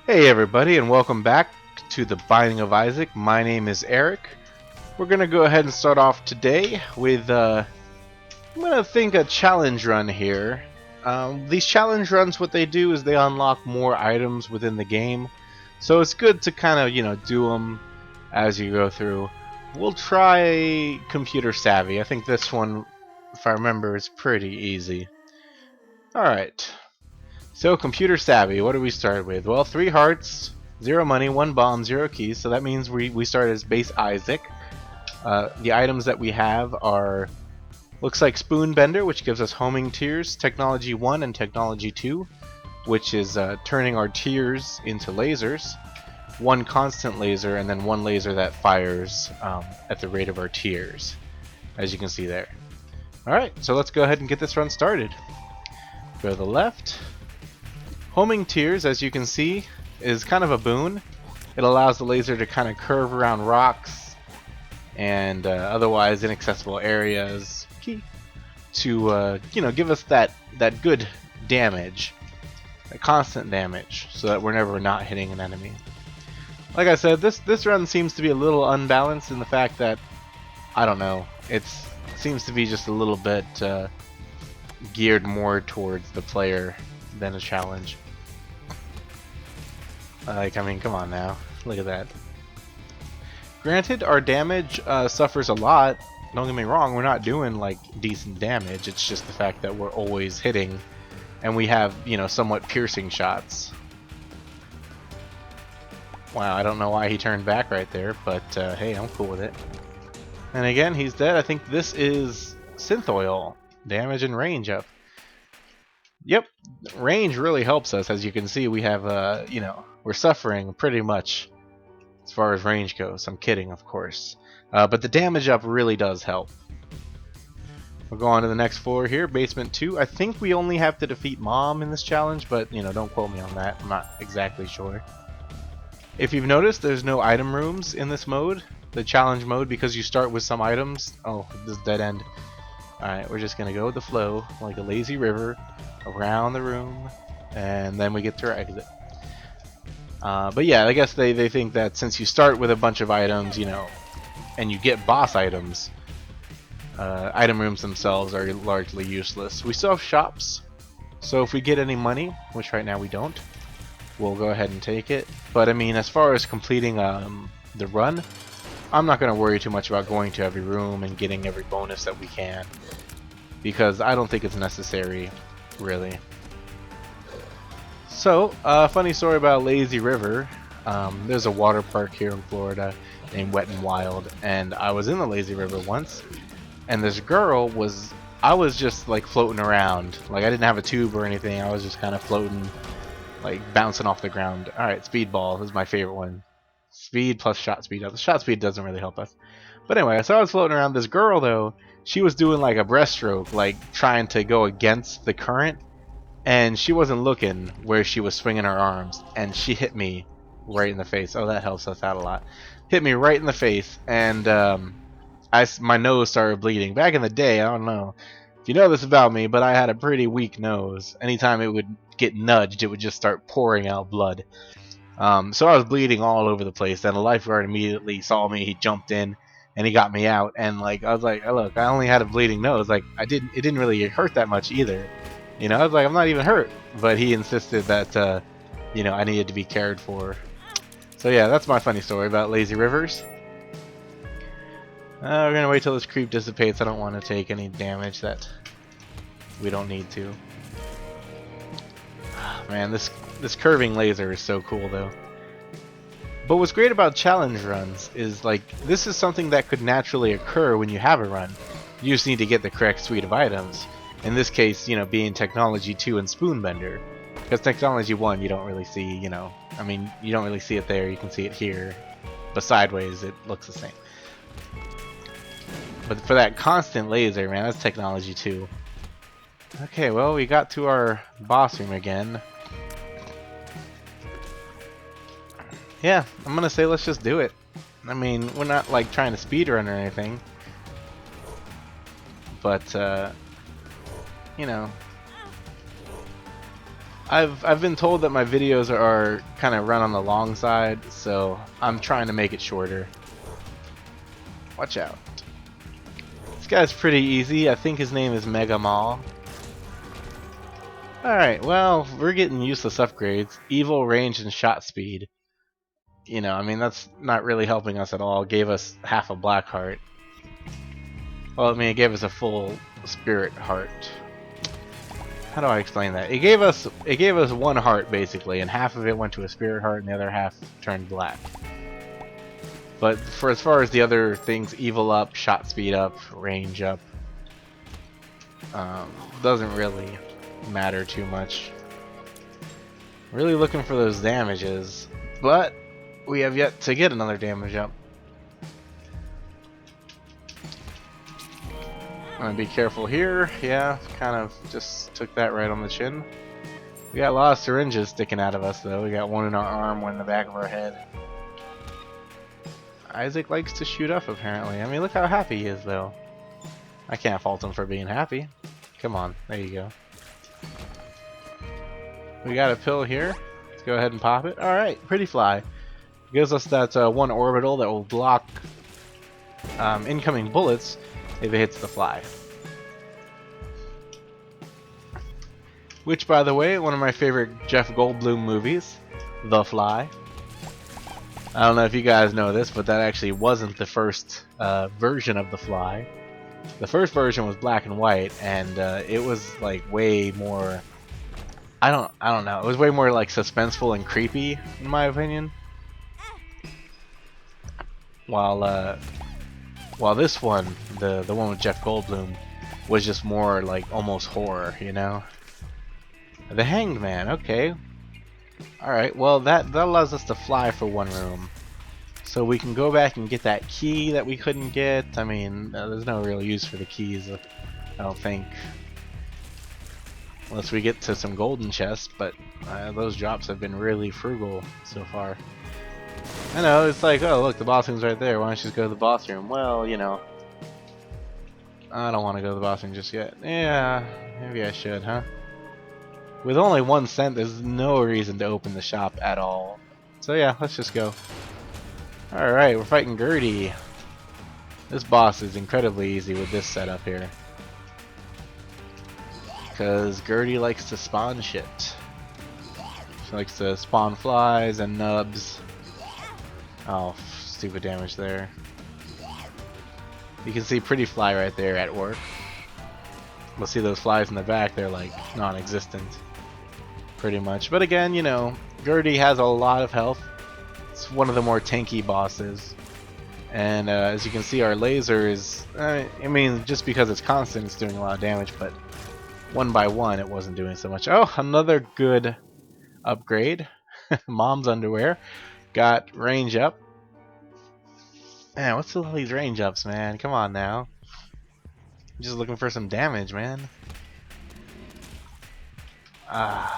Hey everybody, and welcome back to the Binding of Isaac. My name is Aryk. We're gonna go ahead and start off today with I'm gonna think a challenge run here. These challenge runs, what they do is they unlock more items within the game, so it's good to kind of do them as you go through. We'll try Computer Savvy. I think this one, if I remember, is pretty easy. All right. So, computer savvy, what do we start with? Well, 3 hearts, 0 money, 1 bomb, 0 keys, so that means we start as base Isaac. The items that we have are, looks like Spoon Bender, which gives us homing tears, Technology 1 and Technology 2, which is turning our tears into lasers, 1 constant laser, and then 1 laser that fires at the rate of our tears, as you can see there. Alright, so let's go ahead and get this run started. Go to the left. Homing tears, as you can see, is kind of a boon. It allows the laser to kind of curve around rocks and otherwise inaccessible areas to give us that good damage, that constant damage, so that we're never not hitting an enemy. Like I said, this run seems to be a little unbalanced in the fact that, I don't know, it seems to be just a little bit geared more towards the player than a challenge. Like, I mean, come on now. Look at that. Granted, our damage suffers a lot. Don't get me wrong, we're not doing, like, decent damage. It's just the fact that we're always hitting, and we have, somewhat piercing shots. Wow, I don't know why he turned back right there, but, hey, I'm cool with it. And again, he's dead. I think this is Synth Oil. Damage and range up. Yep, range really helps us. As you can see, we have, we're suffering pretty much as far as range goes. I'm kidding, of course. But the damage up really does help. We'll go on to the next floor here, basement 2. I think we only have to defeat Mom in this challenge, but, don't quote me on that. I'm not exactly sure. If you've noticed, there's no item rooms in this mode, the challenge mode, because you start with some items. Oh, this is dead end. Alright, we're just going to go with the flow, like a lazy river, around the room, and then we get to our exit. But yeah, I guess they think that since you start with a bunch of items, and you get boss items, item rooms themselves are largely useless. We still have shops, so if we get any money, which right now we don't, we'll go ahead and take it. But I mean, as far as completing the run, I'm not going to worry too much about going to every room and getting every bonus that we can, because I don't think it's necessary, really. So, funny story about Lazy River. There's a water park here in Florida named Wet and Wild, and I was in the Lazy River once, and this girl I was just like floating around. Like, I didn't have a tube or anything, I was just kind of floating, like bouncing off the ground. Alright, Speedball is my favorite one. Speed plus shot speed. The shot speed doesn't really help us. But anyway, so I was floating around. This girl, though, she was doing like a breaststroke, like trying to go against the current, and she wasn't looking where she was swinging her arms, and she hit me right in the face. Oh, that helps us out a lot. Hit me right in the face, and my nose started bleeding. Back in the day, I don't know if you know this about me, but I had a pretty weak nose. Anytime it would get nudged, it would just start pouring out blood. So I was bleeding all over the place, and a lifeguard immediately saw me. He jumped in, and he got me out. And like, I was like, oh, look, I only had a bleeding nose. Like, it didn't really hurt that much either. I was like, I'm not even hurt. But he insisted that, I needed to be cared for. So yeah, that's my funny story about Lazy Rivers. We're gonna wait till this creep dissipates. I don't want to take any damage that we don't need to. Man, this curving laser is so cool, though. But what's great about challenge runs is, like, this is something that could naturally occur when you have a run. You just need to get the correct suite of items. In this case, being Technology 2 and Spoon Bender. Because Technology 1, you don't really see, I mean, you don't really see it there. You can see it here. But sideways, it looks the same. But for that constant laser, man, that's Technology 2. Okay, well, we got to our boss room again. Yeah, I'm gonna say let's just do it. I mean, we're not like trying to speedrun or anything. But, I've been told that my videos are kind of run on the long side, so I'm trying to make it shorter. Watch out. This guy's pretty easy. I think his name is Mega Mall. Alright, well, we're getting useless upgrades. Evil, range, and shot speed. You know, I mean, that's not really helping us at all. It gave us half a black heart. Well, I mean, it gave us a full spirit heart. How do I explain that? It gave us one heart basically, and half of it went to a spirit heart, and the other half turned black. But for as far as the other things, evil up, shot speed up, range up, doesn't really matter too much. Really looking for those damages, but we have yet to get another damage up. I'm gonna be careful here. Yeah, kind of just took that right on the chin. We got a lot of syringes sticking out of us though. We got one in our arm, one in the back of our head. Isaac likes to shoot up apparently. I mean, look how happy he is though. I can't fault him for being happy. Come on, there you go. We got a pill here. Let's go ahead and pop it. Alright, Pretty Fly. Gives us that one orbital that will block incoming bullets if it hits the fly. Which, by the way, one of my favorite Jeff Goldblum movies, The Fly. I don't know if you guys know this, but that actually wasn't the first version of The Fly. The first version was black and white, and it was like way more. I don't know. It was way more like suspenseful and creepy, in my opinion. While this one, the one with Jeff Goldblum, was just more like almost horror, you know. The Hanged Man, okay. Alright, well that allows us to fly for one room. So we can go back and get that key that we couldn't get. I mean, there's no real use for the keys, I don't think. Unless we get to some golden chests, but those drops have been really frugal so far. I know, it's like, oh look, the boss room's right there, why don't you just go to the boss room? Well, you know, I don't want to go to the boss room just yet. Yeah, maybe I should, huh? With only 1 cent, there's no reason to open the shop at all. So yeah, let's just go. Alright, we're fighting Gertie. This boss is incredibly easy with this setup here. Because Gertie likes to spawn shit. She likes to spawn flies and nubs. Oh, stupid damage there. You can see Pretty Fly right there at work. We'll see those flies in the back, they're like non-existent. Pretty much. But again, you know, Gertie has a lot of health. It's one of the more tanky bosses. And as you can see, our laser is, I mean, just because it's constant, it's doing a lot of damage, but one by one, it wasn't doing so much. Oh, another good upgrade. Mom's underwear. Got range up. Man, what's with all these range ups, man? Come on now. I'm just looking for some damage, man.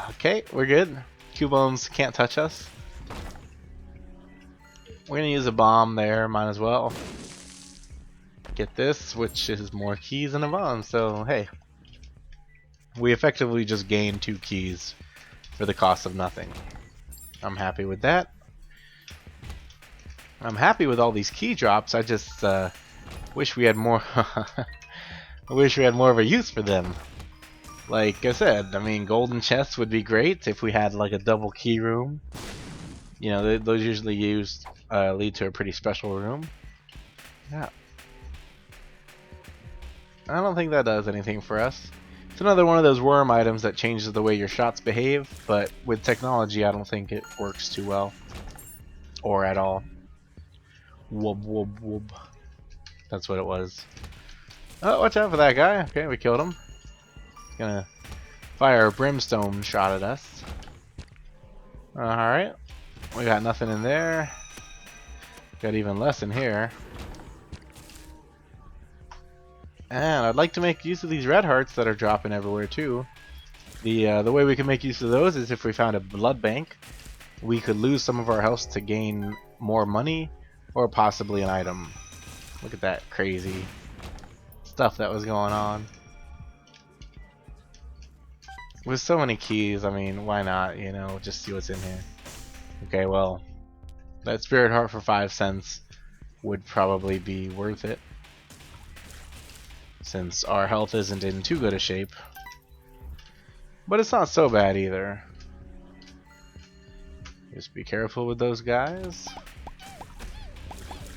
Okay, we're good. Q-bones can't touch us. We're gonna use a bomb there, might as well. Get this, which is more keys than a bomb, so hey. We effectively just gained 2 keys for the cost of nothing. I'm happy with that. I'm happy with all these key drops, I just wish we had more I wish we had more of a use for them. Like I said, I mean, golden chests would be great if we had like a double key room. You know, those usually lead to a pretty special room. Yeah. I don't think that does anything for us. It's another one of those worm items that changes the way your shots behave, but with technology I don't think it works too well. Or at all. Whoop whoop whoop. That's what it was. Oh, watch out for that guy. Okay, we killed him. He's gonna fire a brimstone shot at us. Alright. We got nothing in there. Got even less in here. And I'd like to make use of these red hearts that are dropping everywhere too. The way we can make use of those is if we found a blood bank. We could lose some of our health to gain more money or possibly an item. Look at that crazy stuff that was going on. With so many keys, I mean, why not, you know, just see what's in here. Okay, well, that Spirit Heart for 5 cents would probably be worth it, since our health isn't in too good a shape. But it's not so bad either. Just be careful with those guys.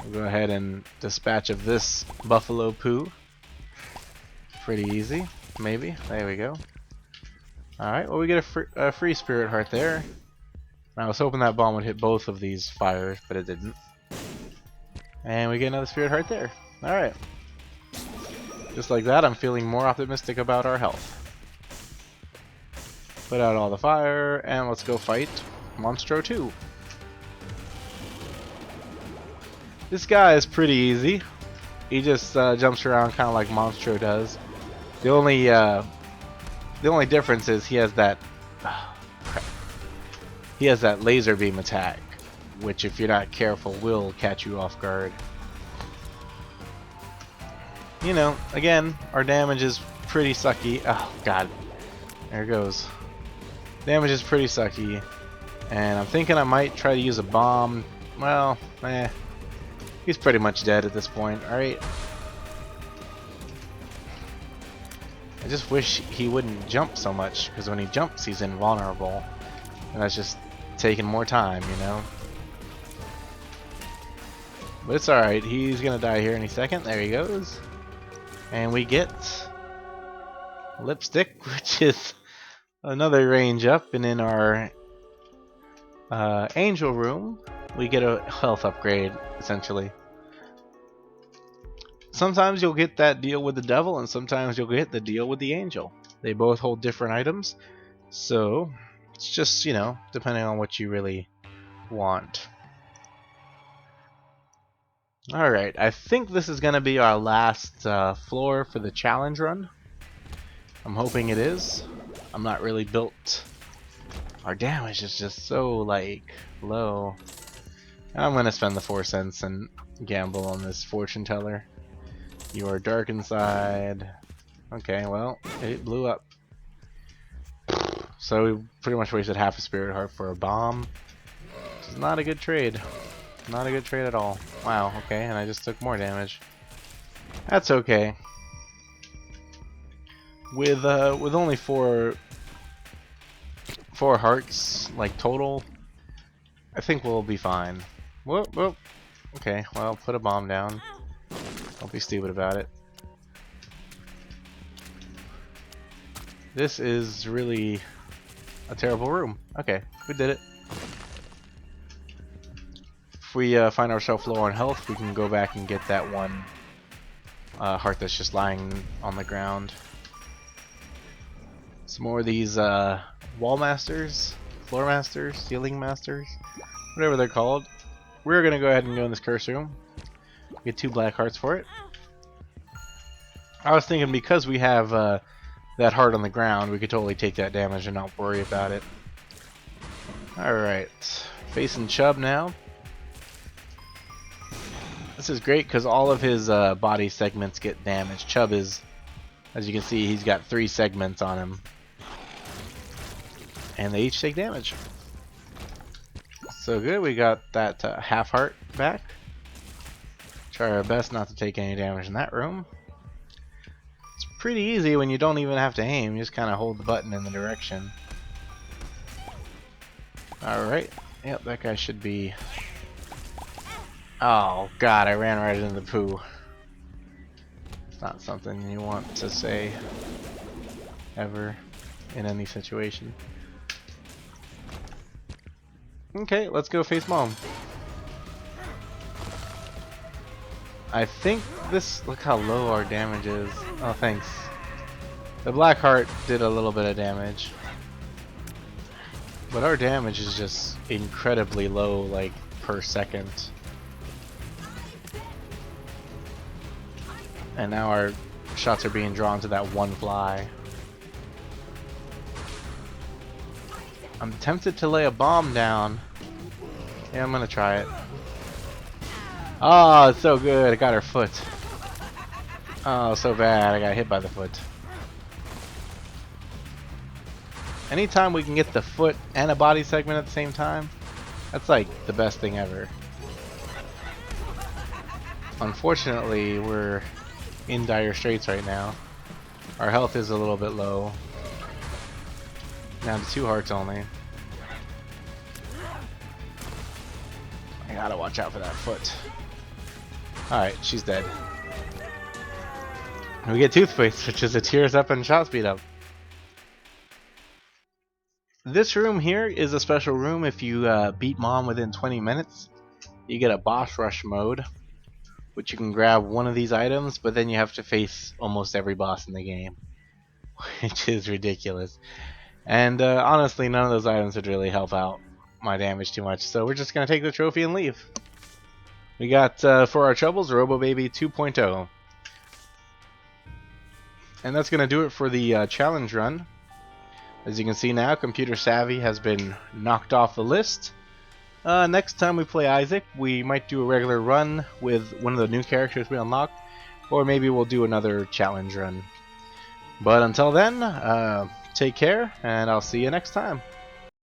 We'll go ahead and dispatch of this buffalo poo. Pretty easy, maybe. There we go. Alright, well we get a free Spirit Heart there. I was hoping that bomb would hit both of these fires, but it didn't. And we get another Spirit Heart there. Alright. Just like that, I'm feeling more optimistic about our health. Put out all the fire, and let's go fight Monstro 2. This guy is pretty easy. He just jumps around kind of like Monstro does. The only difference is he has that laser beam attack, which if you're not careful will catch you off guard. You know, again, our damage is pretty sucky. Oh god, there it goes. Damage is pretty sucky, and I'm thinking I might try to use a bomb. Well, he's pretty much dead at this point. Alright. I just wish he wouldn't jump so much, because when he jumps he's invulnerable. And that's just taking more time, you know? But it's alright, he's gonna die here any second. There he goes. And we get Lipstick, which is another range up, and in our angel room we get a health upgrade, essentially. Sometimes you'll get that deal with the devil, and sometimes you'll get the deal with the angel. They both hold different items, so it's just, you know, depending on what you really want. Alright, I think this is going to be our last floor for the challenge run. I'm hoping it is. I'm not really built. Our damage is just so, like, low. I'm going to spend the 4 cents and gamble on this fortune teller. You are dark inside. Okay, well, it blew up. So we pretty much wasted half a Spirit Heart for a bomb. Which is not a good trade. Not a good trade at all. Wow, okay, and I just took more damage. That's okay. With only four hearts, like, total, I think we'll be fine. Whoop, whoop. Okay, well, put a bomb down. Don't be stupid about it. This is really a terrible room. Okay, we did it. If we find ourselves low on health, we can go back and get that one heart that's just lying on the ground. Some more of these wall masters, floor masters, ceiling masters, whatever they're called. We're gonna go ahead and go in this curse room. Get 2 black hearts for it. I was thinking because we have that heart on the ground, we could totally take that damage and not worry about it. Alright, facing Chubb now. This is great because all of his body segments get damaged. Chubb is, as you can see, he's got 3 segments on him. And they each take damage. So good, we got that half heart back. Try our best not to take any damage in that room. It's pretty easy when you don't even have to aim, you just kind of hold the button in the direction. Alright, yep, that guy should be... Oh god, I ran right into the poo. It's not something you want to say ever in any situation. Okay, let's go face Mom. I think this... Look how low our damage is. Oh, thanks. The black heart did a little bit of damage. But our damage is just incredibly low, like, per second. And now our shots are being drawn to that one fly. I'm tempted to lay a bomb down. Yeah, I'm gonna try it. Oh, it's so good. I got her foot. Oh, so bad. I got hit by the foot. Anytime we can get the foot and a body segment at the same time, that's like the best thing ever. Unfortunately, we're in dire straits right now. Our health is a little bit low. Down to 2 hearts only. I gotta watch out for that foot. Alright, she's dead. And we get Toothpaste, which is a tears up and shot speed up. This room here is a special room if you beat Mom within 20 minutes. You get a boss rush mode, which you can grab one of these items, but then you have to face almost every boss in the game, which is ridiculous. And honestly, none of those items would really help out my damage too much, so we're just going to take the trophy and leave. We got, for our troubles, Robo Baby 2.0. And that's going to do it for the challenge run. As you can see now, Computer Savvy has been knocked off the list. Next time we play Isaac, we might do a regular run with one of the new characters we unlocked, or maybe we'll do another challenge run. But until then, take care, and I'll see you next time.